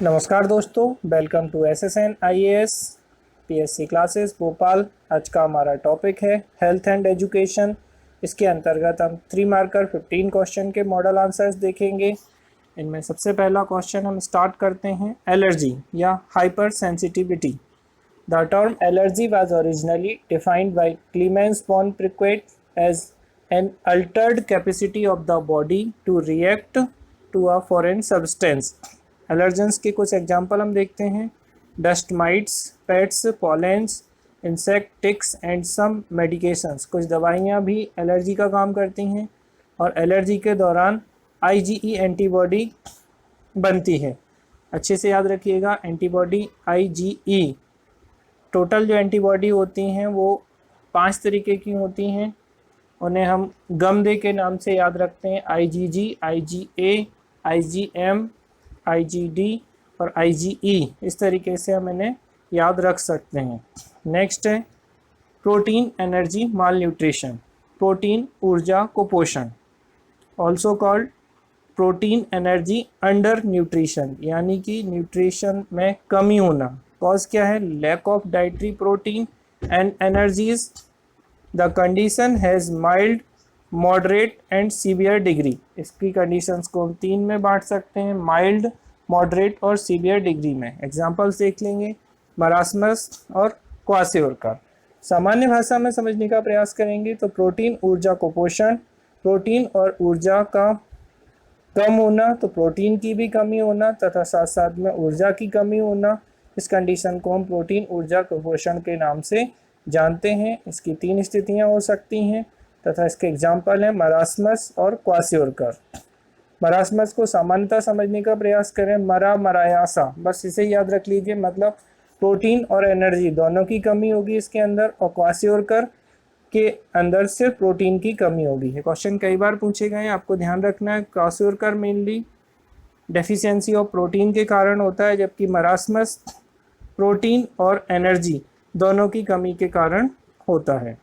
नमस्कार दोस्तों, welcome to SSN IAS PSC classes Bhopal. आज का हमारा टॉपिक है हेल्थ एंड एजुकेशन। इसके अंतर्गत हम 3 मार्कर 15 क्वेश्चन के मॉडल आंसर्स देखेंगे। इनमें सबसे पहला क्वेश्चन हम स्टार्ट करते हैं, एलर्जी या hypersensitivity. The term allergy was originally defined by Clemens von Pirquet as an altered capacity of the body to react to a foreign substance. Allergens के कुछ एग्जाम्पल हम देखते हैं, dust mites, pets, pollens, insect, ticks and some medications. कुछ दवाइयाँ भी allergy का काम करती हैं और एलर्जी के दौरान IgE एंटीबॉडी बनती है। अच्छे से याद रखिएगा, एंटीबॉडी IgE। टोटल जो एंटीबॉडी होती हैं वो 5 तरीके की होती हैं। उन्हें हम गम दे के नाम से याद रखते हैं, IgG, IgA, IgM, IgD और IgE। इस तरीके से हम इन्हें याद रख सकते हैं। नेक्स्ट है protein energy malnutrition, protein ऊर्जा कुपोषण, also called protein energy under nutrition, यानी कि न्यूट्रिशन में कमी होना। कॉज क्या है? Lack of dietary protein and energies. The condition has mild, moderate and severe degree. इसकी कंडीशंस को हम 3 में बांट सकते हैं, माइल्ड, मॉडरेट और सीवियर डिग्री में। एग्जांपल्स देख लेंगे, मरासमस और क्वासियोरका। सामान्य भाषा में समझने का प्रयास करेंगे तो प्रोटीन ऊर्जा कुपोषण, प्रोटीन और ऊर्जा का कम होना, तो प्रोटीन की भी कमी होना तथा साथ साथ में ऊर्जा की कमी होना। इस कंडीशन को हम प्रोटीन ऊर्जा कुपोषण के नाम से जानते हैं। इसकी 3 स्थितियाँ हो सकती हैं तथा इसके एग्जाम्पल हैं मरासमस और क्वासियोरका। मरासमस को सामान्यतः समझने का प्रयास करें, मरा मरायासा, बस इसे याद रख लीजिए, मतलब प्रोटीन और एनर्जी दोनों की कमी होगी इसके अंदर, और क्वासियोरका के अंदर सिर्फ प्रोटीन की कमी होगी। ये क्वेश्चन कई बार पूछे गए हैं, आपको ध्यान रखना है। क्वासियोरका मेनली डेफिशिएंसी ऑफ प्रोटीन के कारण होता है, जबकि मरासमस प्रोटीन और एनर्जी दोनों की कमी के कारण होता है।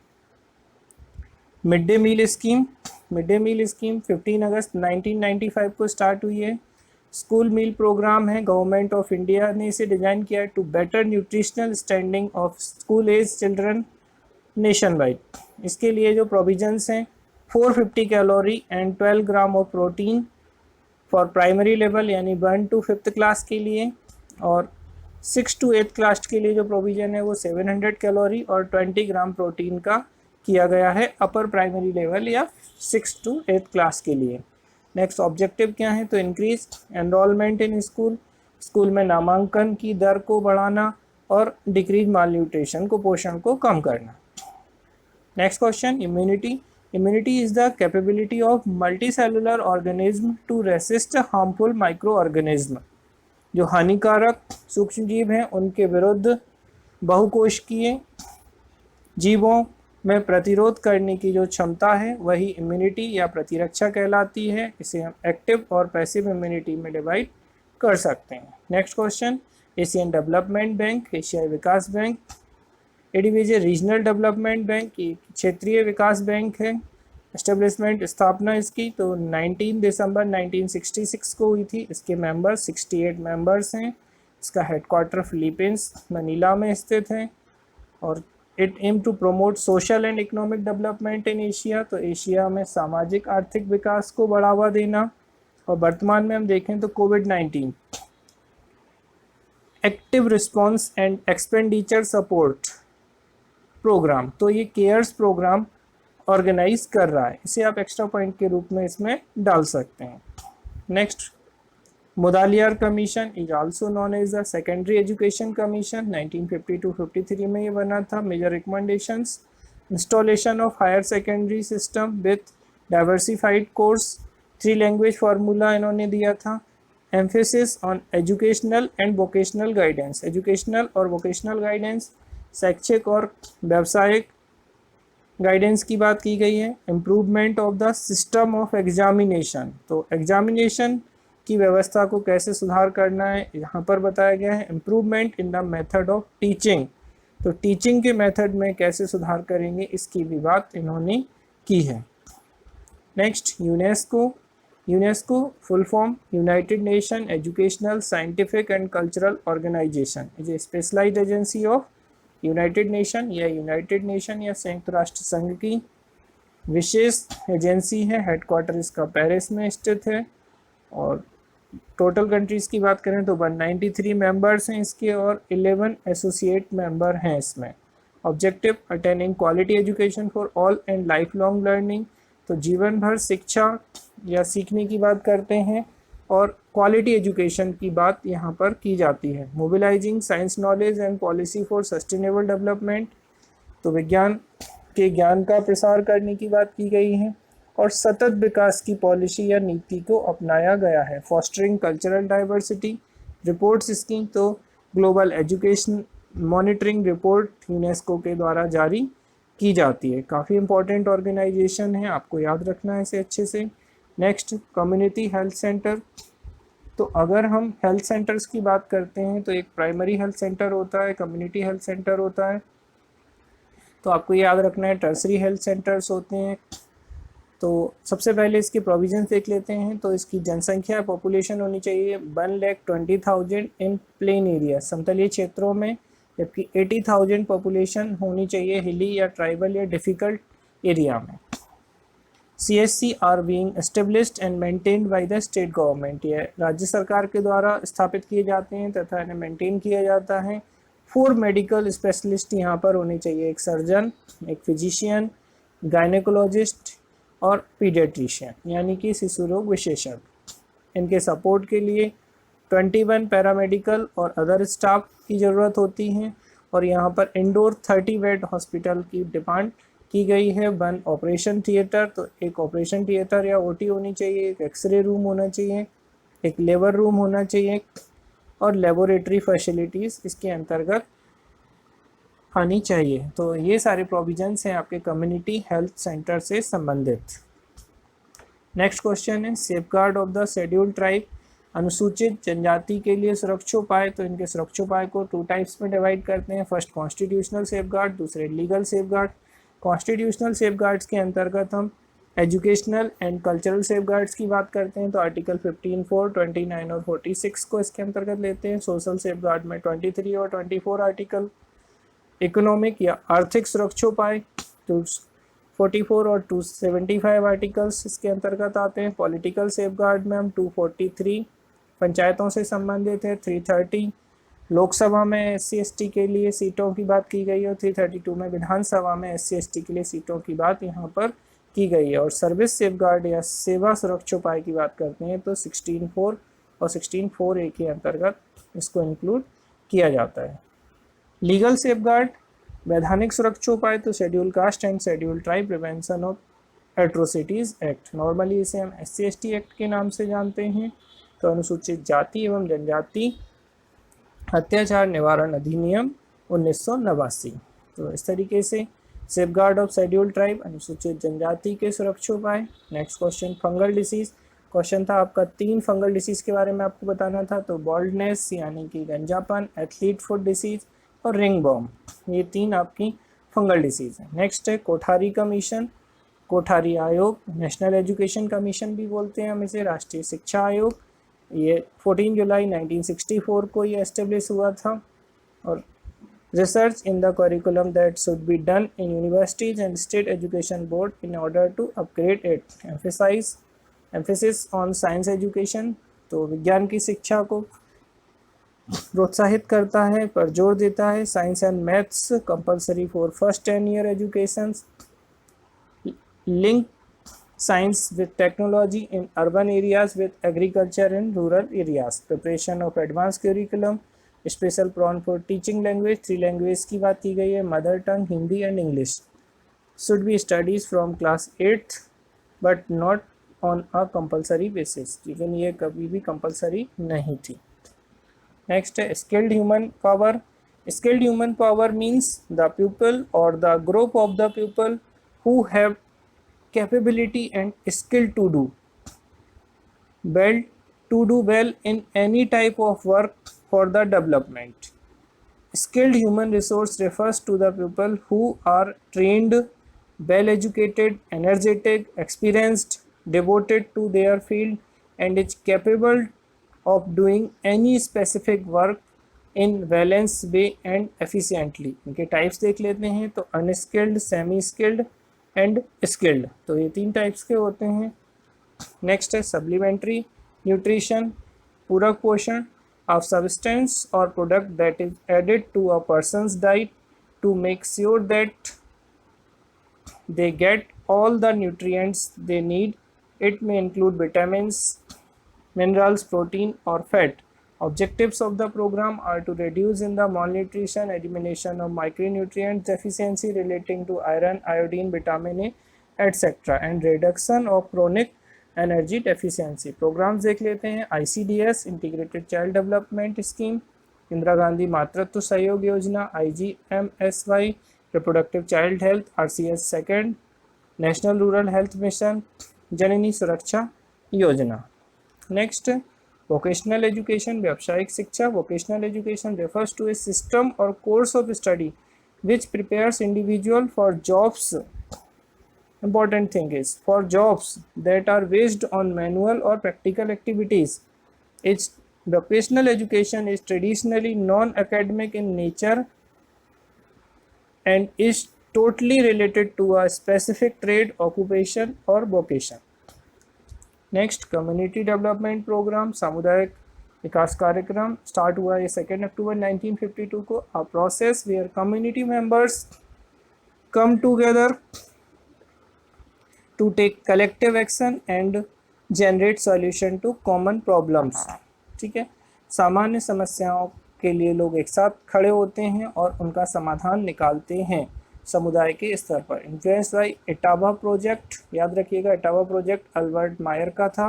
Mid day meal scheme, mid day meal scheme 15 अगस्त 1995 को स्टार्ट हुई है। स्कूल मील प्रोग्राम है, गवर्नमेंट ऑफ इंडिया ने इसे डिज़ाइन किया है to better nutritional standing of school age children nation wide. इसके लिए जो प्रोविजंस हैं, 450 calorie and 12 gram of protein for primary level यानी 1 to 5th क्लास के लिए, और 6 to 8th क्लास के लिए जो प्रोविज़न है वो 700 कैलोरी और 20 ग्राम प्रोटीन का किया गया है अपर प्राइमरी लेवल या 6 to 8th क्लास के लिए। नेक्स्ट ऑब्जेक्टिव क्या है? तो increase enrolment in school, school में नामांकन की दर को बढ़ाना और डिक्रीज माल न्यूट्रिशन, कुपोषण को कम करना। Next question, immunity. Immunity is the capability of multicellular organism to resist harmful micro organism. जो हानिकारक सूक्ष्म जीव हैं उनके विरुद्ध बहुकोशिकीय जीवों में प्रतिरोध करने की जो क्षमता है वही इम्यूनिटी या प्रतिरक्षा कहलाती है। इसे हम एक्टिव और पैसिव इम्यूनिटी में डिवाइड कर सकते हैं। Next question, Asian Development Bank, एशियाई विकास bank. It is a regional development bank, क्षेत्रीय विकास बैंक है। एस्टेब्लिशमेंट, स्थापना इसकी तो 19 दिसंबर 1966 को हुई थी। इसके मेंबर्स 68 मेंबर्स हैं। इसका हेडक्वार्टर फिलीपींस मनीला में स्थित है। और it aim to promote social and economic development in Asia, तो एशिया में सामाजिक आर्थिक विकास को बढ़ावा देना। और वर्तमान में हम देखें तो कोविड-19 active response and expenditure support program, तो ये केयर्स प्रोग्राम ऑर्गेनाइज कर रहा है। इसे आप एक्स्ट्रा पॉइंट के रूप में इसमें डाल सकते हैं। Next, Mudaliar commission is also known as the secondary education commission, 1952-53 में ये बना था। Major recommendations, installation of higher secondary system with diversified course, 3 language formula इन्होंने दिया था। Emphasis on educational and vocational guidance, educational और वोकेशनल गाइडेंस, शैक्षिक और व्यावसायिक गाइडेंस की बात की गई है। Improvement of the system of examination, तो एग्जामिनेशन की व्यवस्था को कैसे सुधार करना है यहाँ पर बताया गया है। Improvement in the method of teaching, तो टीचिंग के मेथड में कैसे सुधार करेंगे इसकी भी बात इन्होंने की है। Next, UNESCO UNESCO full form United Nation educational scientific and cultural organization is a specialized agency of United Nation. या यूनाइटेड नेशन या संयुक्त राष्ट्र संघ की विशेष एजेंसी है। हेडक्वार्टर इसका पेरिस में स्थित है। और टोटल कंट्रीज़ की बात करें तो 193 मेंबर्स हैं इसके और 11 एसोसिएट मेंबर हैं इसमें। Objective attaining quality education for all and life long learning, तो जीवन भर शिक्षा या सीखने की बात करते हैं और क्वालिटी एजुकेशन की बात यहाँ पर की जाती है। Mobilising science knowledge and policy for sustainable development, तो विज्ञान के ज्ञान का प्रसार करने की बात की गई है और सतत विकास की पॉलिसी या नीति को अपनाया गया है। Fostering cultural diversity reports scheme, तो global education monitoring report UNESCO के द्वारा जारी की जाती है। काफ़ी इंपॉर्टेंट ऑर्गेनाइजेशन है, आपको याद रखना है इसे अच्छे से। नेक्स्ट कम्युनिटी हेल्थ सेंटर, तो अगर हम हेल्थ सेंटर्स की बात करते हैं तो एक प्राइमरी हेल्थ सेंटर होता है, कम्युनिटी हेल्थ सेंटर होता है, तो आपको याद रखना है टर्सरी हेल्थ सेंटर्स होते हैं। तो सबसे पहले इसके प्रोविजंस देख लेते हैं। तो इसकी जनसंख्या पॉपुलेशन होनी चाहिए 1,20,000 इन प्लेन एरिया, समतलीय क्षेत्रों में, जबकि 80,000 पॉपुलेशन होनी चाहिए हिली या ट्राइबल या डिफ़िकल्ट एरिया में। CSC are being established and maintained by the state government, ये राज्य सरकार के द्वारा स्थापित किए जाते हैं तथा इन्हें मेंटेन किया जाता है। 4 मेडिकल स्पेशलिस्ट यहाँ पर होने चाहिए, एक सर्जन, एक फिजिशियन, गायनेकोलॉजिस्ट और पीडियाट्रिशियन यानी कि शिशु रोग विशेषज्ञ। इनके सपोर्ट के लिए 21 पैरामेडिकल और अदर स्टाफ की ज़रूरत होती है। और यहाँ पर इंडोर 30 बेड हॉस्पिटल की डिमांड की गई है। 1 ऑपरेशन थिएटर, तो एक ऑपरेशन थिएटर या OT होनी चाहिए, एक एक्सरे रूम होना चाहिए, एक लेबर रूम होना चाहिए और लेबोरेटरी फैसिलिटीज़ इसके अंतर्गत आनी चाहिए। तो ये सारे प्रोविजंस हैं आपके कम्युनिटी हेल्थ सेंटर से संबंधित। नेक्स्ट क्वेश्चन है safeguard of the scheduled tribe, अनुसूचित जनजाति के लिए सुरक्षोपाय। तो इनके सुरक्षोपाय को 2 टाइप्स में डिवाइड करते हैं। फर्स्ट कॉन्स्टिट्यूशनल सेफगार्ड, दूसरे लीगल सेफगार्ड। कॉन्स्टिट्यूशनल सेफगार्ड्स के अंतर्गत हम एजुकेशनल एंड कल्चरल सेफगार्ड्स की बात करते हैं, तो आर्टिकल 15(4), 29 और 46 को इसके अंतर्गत लेते हैं। सोशल सेफगार्ड में 23 और 24 आर्टिकल। इकोनॉमिक या आर्थिक सुरक्षोपाय 244 और 275 आर्टिकल्स इसके अंतर्गत आते हैं। पॉलिटिकल सेफगार्ड में हम 243 पंचायतों से संबंधित है, 330 लोकसभा में SC/ST के लिए सीटों की बात की गई है और 332 में विधानसभा में SC/ST के लिए सीटों की बात यहाँ पर की गई है। और सर्विस सेफगार्ड या सेवा सुरक्षोपाय की बात करते हैं तो 16(4) और 16(4)(a) के अंतर्गत इसको इंक्लूड किया जाता है। लीगल सेफगार्ड वैधानिक सुरक्षोपाय, तो schedule caste and schedule tribe prevention of atrocities act, normally इसे हम SC/ST एक्ट के नाम से जानते हैं। तो अनुसूचित जाति एवं जनजाति अत्याचार निवारण अधिनियम 1989। तो इस तरीके से सेफगार्ड ऑफ शेड्यूल ट्राइब, अनुसूचित जनजाति के सुरक्षोपाय। Next question fungal disease, question था आपका 3 फंगल डिसीज़ के बारे में आपको बताना था। तो बॉल्डनेस यानी कि गंजापन, एथलीट फुट डिसीज़ और रिंग बॉम, ये 3 आपकी फंगल डिसीज़ हैं। नेक्स्ट है कोठारी कमीशन, कोठारी आयोग, नेशनल एजुकेशन कमीशन भी बोलते हैं हम इसे, राष्ट्रीय शिक्षा आयोग। ये 14 जुलाई 1964 को ये एस्टेब्लिश हुआ था। और research in the curriculum that should be done in universities and state education board in order to upgrade it, emphasis on science education, तो विज्ञान की शिक्षा को प्रोत्साहित करता है, पर जोर देता है। Science and maths compulsory for first 10 year education, link science with technology in urban areas with agriculture in rural areas, preparation of advanced curriculum, special prompt for teaching language, 3 language की बात की गई है, mother tongue, Hindi and English, should be studies from class 8th but not on a compulsory basis, लेकिन ये कभी भी compulsory नहीं थी। नेक्स्ट है skilled human power, skilled human power means the people और the group of the people who have capability and skill to do well in any type of work for the development. Skilled human resource refers to the people who are trained, well educated, energetic, experienced devoted to their field and is capable of doing any specific work in balanced way and efficiently। इनके types देख लेते हैं। तो unskilled, semi skilled and skilled, तो ये 3 types के होते हैं। नेक्स्ट है सप्लीमेंट्री न्यूट्रिशन, पूरक पोषण, ऑफ सब्सटेंस और product that is added to a person's diet to make sure that they get all the nutrients they need. It may include vitamins, minerals, protein or fat. Objectives of the program are to reduce in the malnutrition, elimination of micronutrient deficiency relating to iron, iodine, vitamin A, etc. and reduction of chronic energy deficiency. Programs देख लेते हैं। ICDS integrated child development scheme, Indira Gandhi Matritva Sahyog Yojana, IGMSY reproductive child health, RCS second, national rural health mission, Janani Suraksha Yojana. Next vocational education, व्यावसायिक शिक्षा। Vocational education refers to a system or course of study which prepares individual for jobs, important thing is for jobs that are based on manual or practical activities. Its vocational education is traditionally non-academic in nature and is totally related to a specific trade, occupation or vocation. Next community development program, सामुदायिक विकास कार्यक्रम start हुआ है 2 अक्टूबर 1952 को। A process where community members come together to take collective action and generate solution to common problems. ठीक है, सामान्य समस्याओं के लिए लोग एक साथ खड़े होते हैं और उनका समाधान निकालते हैं समुदाय के स्तर पर। इन्फ्लुएंस बाई इटावा प्रोजेक्ट, याद रखिएगा इटावा प्रोजेक्ट अल्बर्ट मायर का था।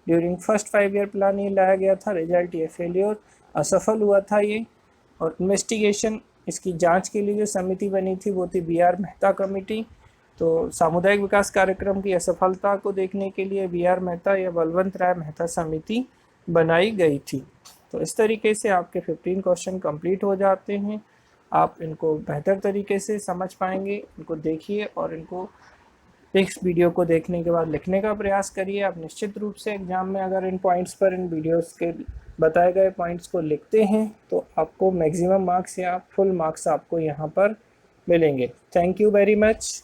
ड्यूरिंग फर्स्ट 5 ईयर प्लान ये लाया गया था। रिजल्ट ये फेलियर, असफल हुआ था ये। और इन्वेस्टिगेशन, इसकी जांच के लिए जो समिति बनी थी वो थी BR मेहता कमेटी। तो सामुदायिक विकास कार्यक्रम की असफलता को देखने के लिए BR मेहता या बलवंत राय मेहता समिति बनाई गई थी। तो इस तरीके से आपके 15 क्वेश्चन कंप्लीट हो जाते हैं। आप इनको बेहतर तरीके से समझ पाएंगे। इनको देखिए और इनको इस वीडियो को देखने के बाद लिखने का प्रयास करिए। आप निश्चित रूप से एग्जाम में अगर इन पॉइंट्स पर, इन वीडियोस के बताए गए पॉइंट्स को लिखते हैं तो आपको मैक्सिमम मार्क्स या फुल मार्क्स आपको यहाँ पर मिलेंगे। Thank you very much.